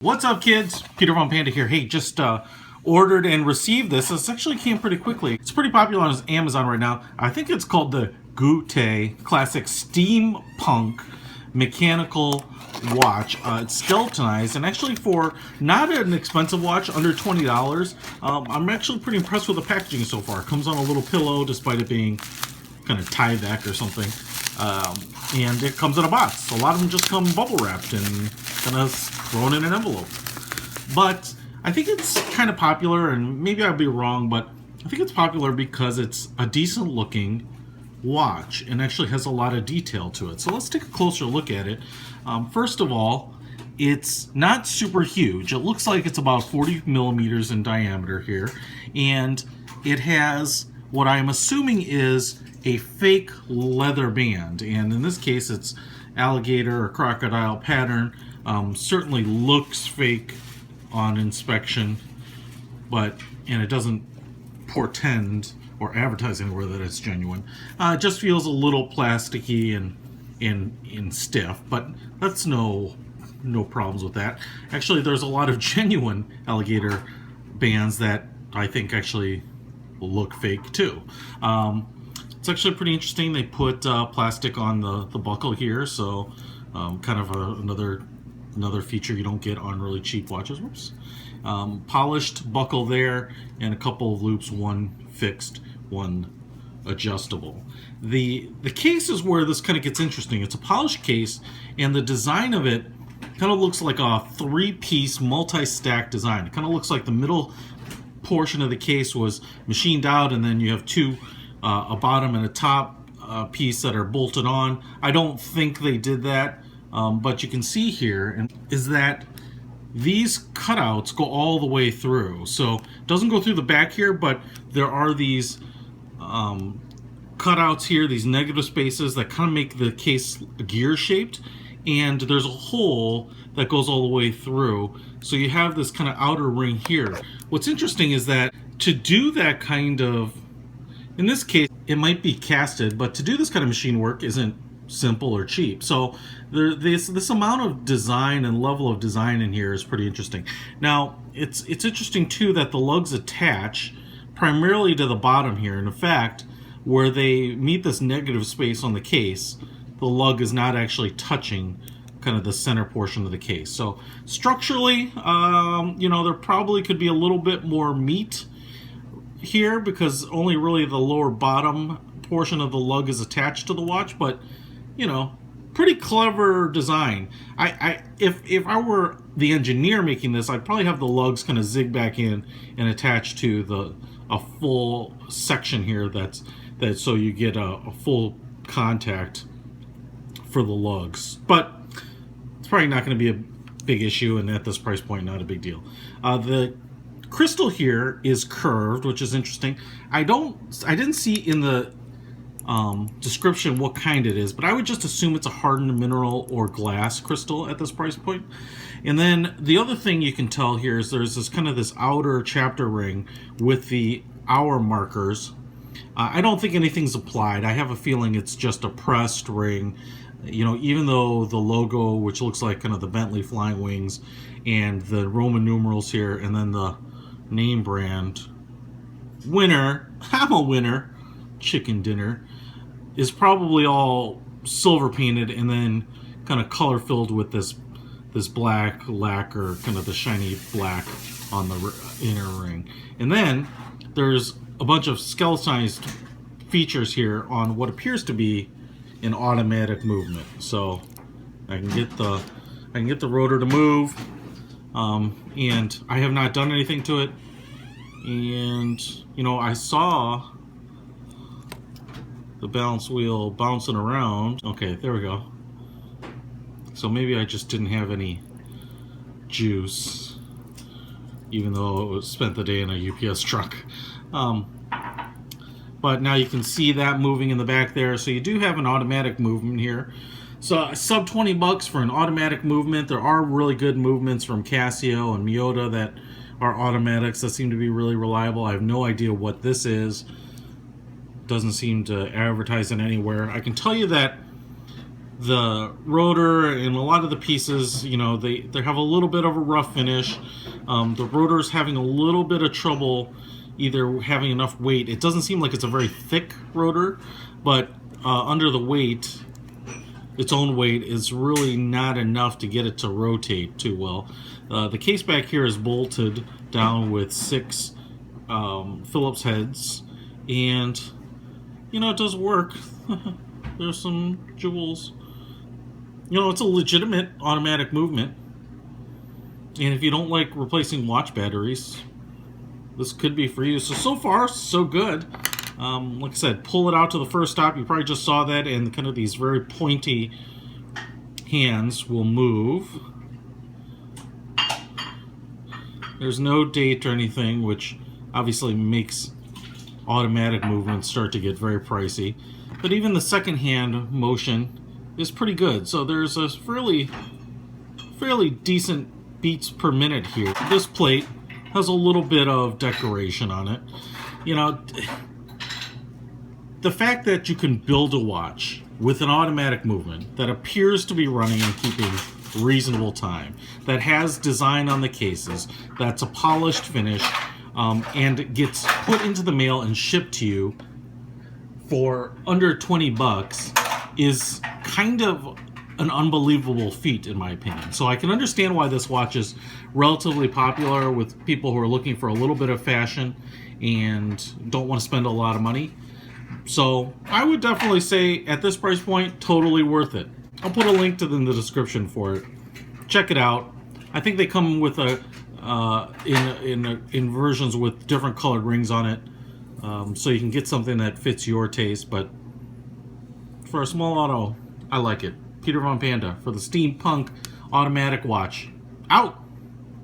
What's up, kids? Peter from Panda here. Hey, just ordered and received this. This actually came pretty quickly. It's pretty popular on Amazon right now. I think it's called the GuTe Classic Steampunk Mechanical Watch. It's skeletonized, and actually for not an expensive watch, under $20, I'm actually pretty impressed with the packaging so far. It comes on a little pillow, despite it being kind of Tyvek or something. And it comes in a box. A lot of them just come bubble wrapped and kind of thrown in an envelope. But I think it's kind of popular, and maybe I'd be wrong, but I think it's popular because it's a decent looking watch and actually has a lot of detail to it. So let's take a closer look at it. First of all, it's not super huge. It looks like it's about 40 millimeters in diameter here, and it has what I'm assuming is a fake leather band, and in this case it's alligator or crocodile pattern. Certainly looks fake on inspection, and it doesn't portend or advertise anywhere that it's genuine. It just feels a little plasticky and stiff, but that's no problems with that. Actually, there's a lot of genuine alligator bands that I think actually look fake too. It's actually pretty interesting. They put plastic on the buckle here, so kind of another feature you don't get on really cheap watches. Whoops. Polished buckle there, and a couple of loops, one fixed, one adjustable. The case is where this kind of gets interesting. It's a polished case, and the design of it kind of looks like a three-piece multi-stack design. It kind of looks like the middle portion of the case was machined out, and then you have two, a bottom and a top piece that are bolted on. I don't think they did that, but you can see here is that these cutouts go all the way through. So it doesn't go through the back here, but there are these cutouts here, these negative spaces that kind of make the case gear shaped, and there's a hole that goes all the way through. So you have this kind of outer ring here. What's interesting is that to do that kind of, in this case, it might be casted, but to do this kind of machine work isn't simple or cheap. So this amount of design and level of design in here is pretty interesting. Now, it's interesting too that the lugs attach primarily to the bottom here. And in fact, where they meet this negative space on the case, the lug is not actually touching kind of the center portion of the case. So structurally, there probably could be a little bit more meat here because only really the lower bottom portion of the lug is attached to the watch, but pretty clever design. If I were the engineer making this, I'd probably have the lugs kind of zig back in and attach to a full section here that so you get a full contact for the lugs. But it's probably not going to be a big issue, and at this price point, not a big deal. The crystal here is curved, which is interesting. I didn't see in the description what kind it is, but I would just assume it's a hardened mineral or glass crystal at this price point. And then the other thing you can tell here is there's this outer chapter ring with the hour markers. I don't think anything's applied. I have a feeling it's just a pressed ring. Even though the logo, which looks like kind of the Bentley flying wings, and the Roman numerals here, and then the name brand winner, I'm a winner, chicken dinner, is probably all silver painted and then kind of color filled with this black lacquer, kind of the shiny black on the inner ring. And then there's a bunch of skeletonized features here on what appears to be an automatic movement. So I can get the rotor to move, and I have not done anything to it. And I saw the balance wheel bouncing around. Okay, there we go. So maybe I just didn't have any juice, even though it spent the day in a UPS truck. But now you can see that moving in the back there. So you do have an automatic movement here. So sub $20 for an automatic movement. There are really good movements from Casio and Miyota that are automatics that seem to be really reliable. I have no idea what this is. Doesn't seem to advertise it anywhere. I can tell you that the rotor and a lot of the pieces, you know, they have a little bit of a rough finish. The rotor's having a little bit of trouble either having enough weight. It doesn't seem like it's a very thick rotor, but under the weight, its own weight is really not enough to get it to rotate too well. The case back here is bolted down with 6 Phillips heads, and you know, it does work. There's some jewels. You know, it's a legitimate automatic movement. And if you don't like replacing watch batteries, this could be for you. So far, so good. Like I said, pull it out to the first stop. You probably just saw that, and kind of these very pointy hands will move. There's no date or anything, which obviously makes automatic movements start to get very pricey. But even the second hand motion is pretty good. So there's a fairly decent beats per minute here. This plate has a little bit of decoration on it. You know, the fact that you can build a watch with an automatic movement that appears to be running and keeping reasonable time, that has design on the cases, that's a polished finish, and gets put into the mail and shipped to you for under 20 bucks is kind of an unbelievable feat, in my opinion. So I can understand why this watch is relatively popular with people who are looking for a little bit of fashion and don't want to spend a lot of money. So I would definitely say at this price point, totally worth it. I'll put a link to in the description for it. Check it out. I think they come with in versions with different colored rings on it, so you can get something that fits your taste. But for a small auto, I like it. Peter von Panda for the Steampunk automatic watch. Out!